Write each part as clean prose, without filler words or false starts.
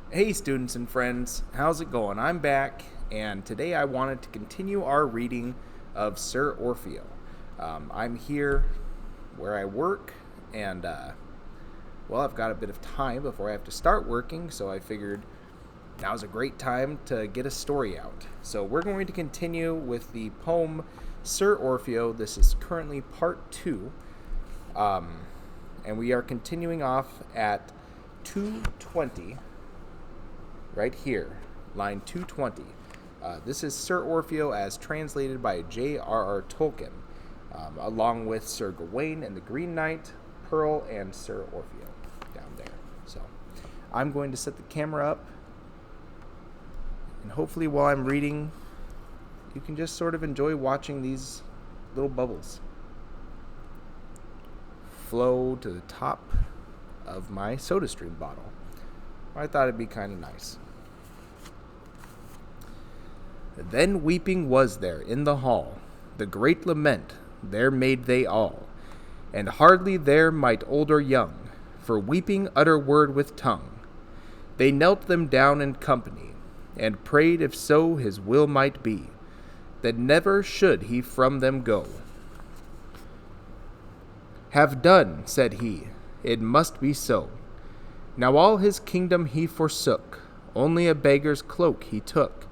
Hey students and friends, how's it going? I'm back, and today I wanted to continue our reading of Sir Orfeo. I'm here where I work, and I've got a bit of time before I have to start working, so I figured now's a great time to get a story out. So we're going to continue with the poem Sir Orfeo. This is currently part 2, and we are continuing off at 220. Right here, line 220. This is Sir Orfeo as translated by J.R.R. Tolkien, along with Sir Gawain and the Green Knight, Pearl, and Sir Orfeo down there. So I'm going to set the camera up, and hopefully while I'm reading, you can just sort of enjoy watching these little bubbles flow to the top of my SodaStream bottle. I thought it'd be kind of nice. Then weeping was there in the hall, the great lament there made they all, and hardly there might old or young, for weeping utter word with tongue. They knelt them down in company, and prayed if so his will might be, that never should he from them go. Have done, said he, it must be so. Now all his kingdom he forsook, only a beggar's cloak he took.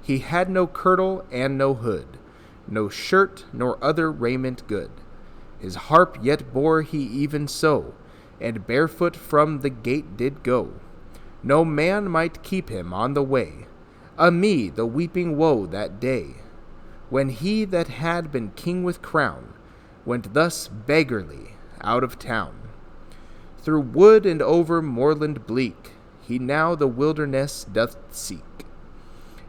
He had no kirtle and no hood, no shirt nor other raiment good. His harp yet bore he even so, and barefoot from the gate did go. No man might keep him on the way. Me, the weeping woe that day, when he that had been king with crown went thus beggarly out of town. Through wood and over moorland bleak, he now the wilderness doth seek,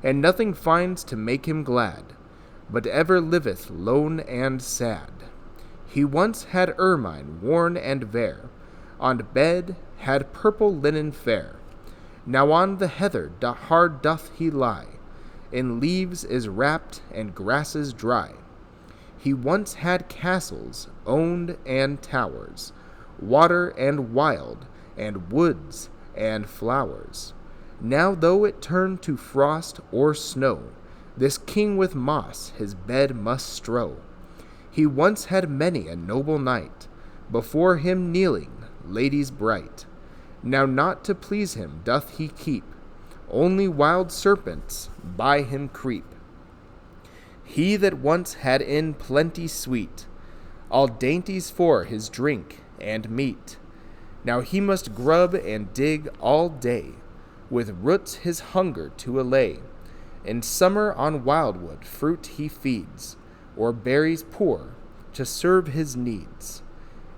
and nothing finds to make him glad, but ever liveth lone and sad. He once had ermine worn and vair, on bed had purple linen fair. Now on the heather hard doth he lie, in leaves is wrapped and grasses dry. He once had castles owned and towers, water and wild, and woods and flowers. Now though it turn to frost or snow, this king with moss his bed must strow. He once had many a noble knight, before him kneeling, ladies bright. Now not to please him doth he keep, only wild serpents by him creep. He that once had in plenty sweet, all dainties for his drink and meat. Now he must grub and dig all day, with roots his hunger to allay. In summer on wildwood fruit he feeds, or berries poor to serve his needs.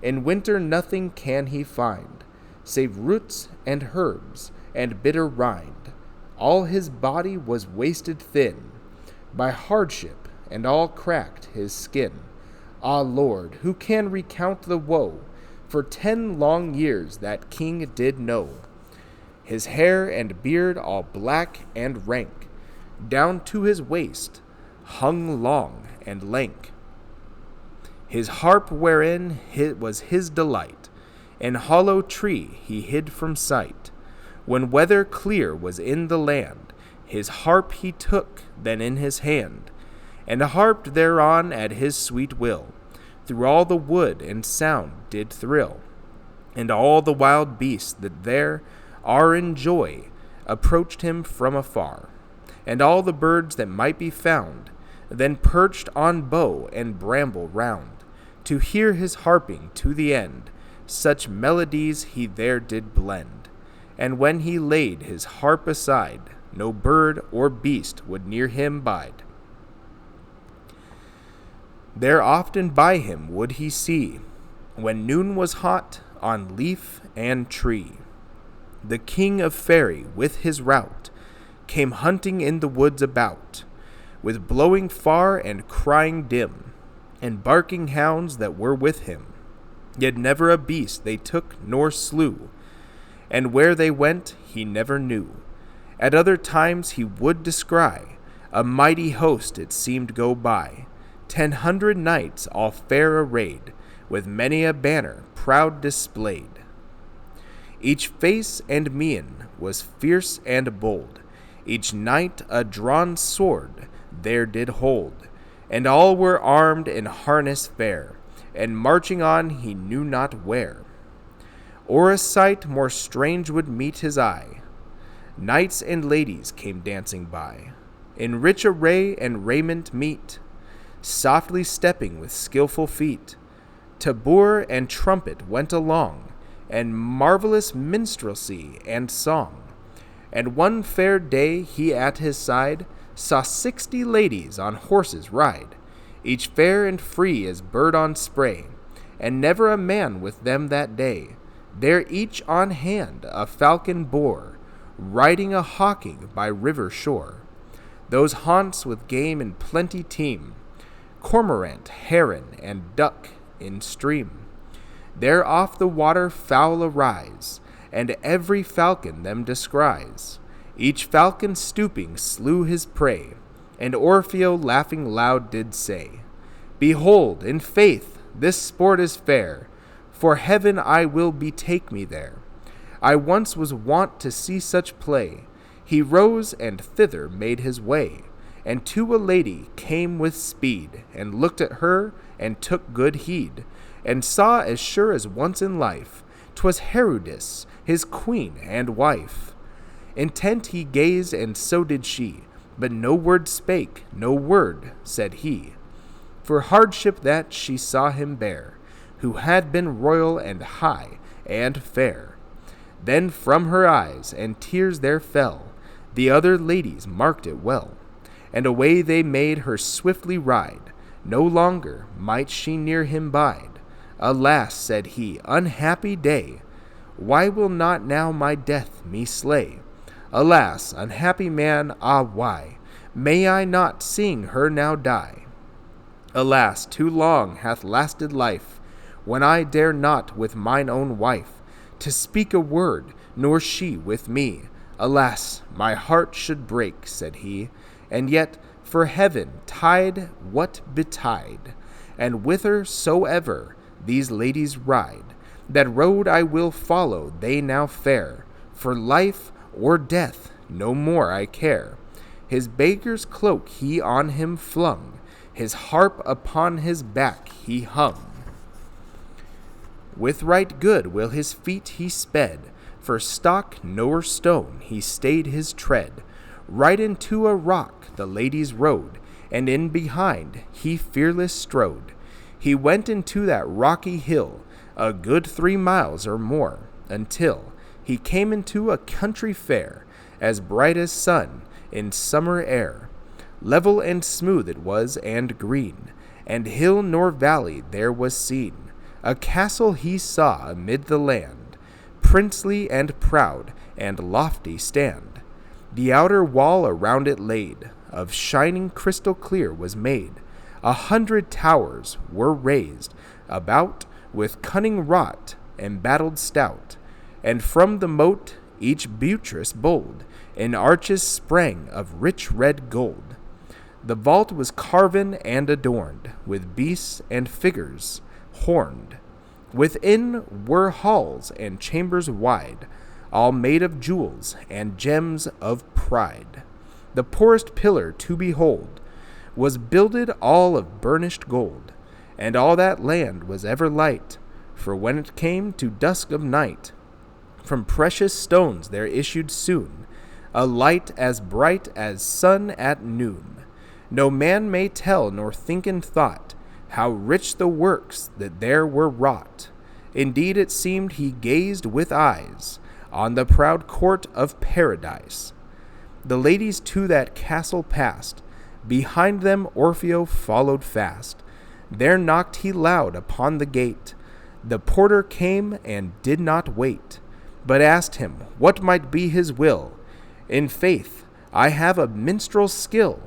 In winter nothing can he find, save roots and herbs and bitter rind. All his body was wasted thin by hardship, and all cracked his skin. Ah, Lord, who can recount the woe for 10 long years that king did know? His hair and beard all black and rank, down to his waist hung long and lank. His harp wherein was his delight, in hollow tree he hid from sight. When weather clear was in the land, his harp he took then in his hand, and harped thereon at his sweet will. Through all the wood and sound did thrill, and all the wild beasts that there are in joy approached him from afar, and all the birds that might be found then perched on bough and bramble round, to hear his harping to the end. Such melodies he there did blend, and when he laid his harp aside, no bird or beast would near him bide. There often by him would he see, when noon was hot, on leaf and tree, the king of faery with his rout came hunting in the woods about, with blowing far and crying dim, and barking hounds that were with him. Yet never a beast they took nor slew, and where they went he never knew. At other times he would descry a mighty host it seemed go by, 100 knights all fair arrayed, with many a banner proud displayed. Each face and mien was fierce and bold. Each knight a drawn sword there did hold, and all were armed in harness fair, and marching on he knew not where. Or a sight more strange would meet his eye. Knights and ladies came dancing by, in rich array and raiment meet, softly stepping with skillful feet. Tabor and trumpet went along, and marvelous minstrelsy and song. And one fair day he at his side saw 60 ladies on horses ride, each fair and free as bird on spray, and never a man with them that day. There each on hand a falcon bore, riding a hawking by river shore. Those haunts with game in plenty teem, cormorant, heron, and duck in stream. There off the water fowl arise, and every falcon them descries. Each falcon stooping slew his prey, and Orfeo laughing loud did say, Behold, in faith, this sport is fair, for heaven I will betake me there. I once was wont to see such play. He rose and thither made his way, and to a lady came with speed, and looked at her, and took good heed, and saw as sure as once in life 'twas Herodes, his queen and wife. Intent he gazed, and so did she, but no word spake, no word said he, for hardship that she saw him bear, who had been royal and high and fair. Then from her eyes and tears there fell, the other ladies marked it well, and away they made her swiftly ride, no longer might she near him bide. Alas, said he, unhappy day, why will not now my death me slay? Alas, unhappy man, ah why may I not seeing her now die? Alas, too long hath lasted life, when I dare not with mine own wife to speak a word, nor she with me. Alas, my heart should break, said he, and yet for heaven tide what betide, and whithersoever these ladies ride, that road I will follow they now fare, for life or death no more I care. His beggar's cloak he on him flung, his harp upon his back he hung. With right good will his feet he sped, for stock nor stone he stayed his tread. Right into a rock the ladies rode, and in behind he fearless strode. He went into that rocky hill, a good 3 miles or more, until he came into a country fair, as bright as sun in summer air. Level and smooth it was and green, and hill nor valley there was seen. A castle he saw amid the land, princely and proud and lofty stand. The outer wall around it laid, of shining crystal clear was made. 100 towers were raised about, with cunning wrought, embattled stout, and from the moat each buttress bold in arches sprang of rich red gold. The vault was carven and adorned with beasts and figures horned. Within were halls and chambers wide, all made of jewels and gems of pride. The poorest pillar to behold was builded all of burnished gold, and all that land was ever light, for when it came to dusk of night, from precious stones there issued soon a light as bright as sun at noon. No man may tell nor think in thought how rich the works that there were wrought. Indeed it seemed he gazed with eyes on the proud court of paradise. The ladies to that castle passed, behind them Orfeo followed fast. There knocked he loud upon the gate. The porter came and did not wait, but asked him what might be his will. In faith, I have a minstrel's skill,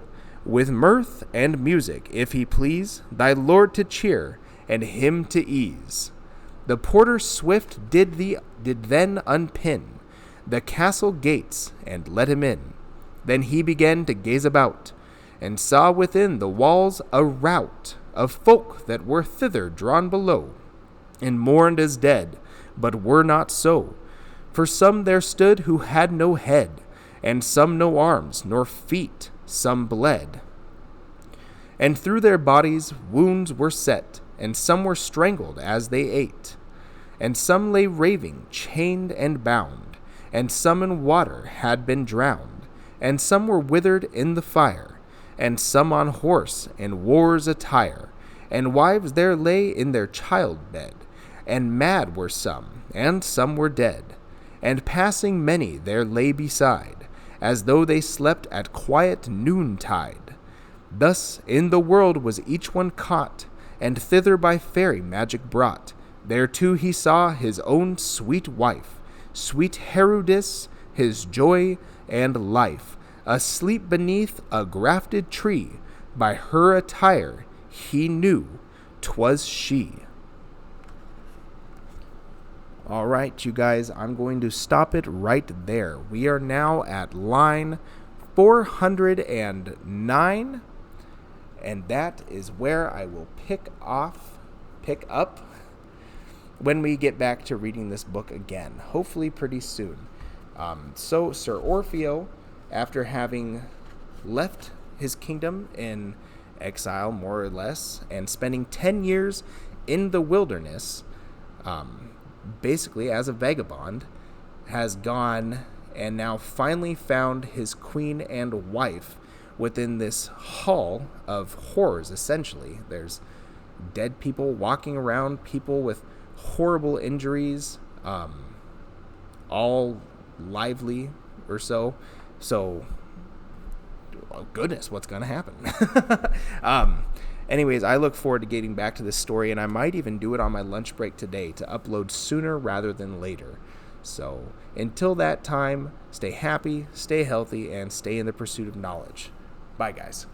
with mirth and music, if he please, thy lord to cheer, and him to ease. The porter swift did then unpin the castle gates, and let him in. Then he began to gaze about, and saw within the walls a rout of folk that were thither drawn below, and mourned as dead, but were not so. For some there stood who had no head, and some no arms nor feet, some bled. And through their bodies wounds were set, and some were strangled as they ate. And some lay raving, chained and bound, and some in water had been drowned, and some were withered in the fire, and some on horse in war's attire, and wives there lay in their child-bed, and mad were some, and some were dead, and passing many there lay beside, as though they slept at quiet noontide. Thus in the world was each one caught, and thither by fairy magic brought. Thereto he saw his own sweet wife, sweet Herodes, his joy and life, asleep beneath a grafted tree. By her attire he knew 'twas she. All right, you guys, I'm going to stop it right there. We are now at line 409, and that is where I will pick up when we get back to reading this book again, hopefully pretty soon. So Sir Orfeo, after having left his kingdom in exile, more or less, and spending 10 years in the wilderness, basically as a vagabond, has gone and now finally found his queen and wife within this hall of horrors, essentially. There's dead people walking around, people with horrible injuries, all lively or so. So, oh goodness, what's going to happen? Anyways, I look forward to getting back to this story, and I might even do it on my lunch break today to upload sooner rather than later. So, until that time, stay happy, stay healthy, and stay in the pursuit of knowledge. Bye, guys.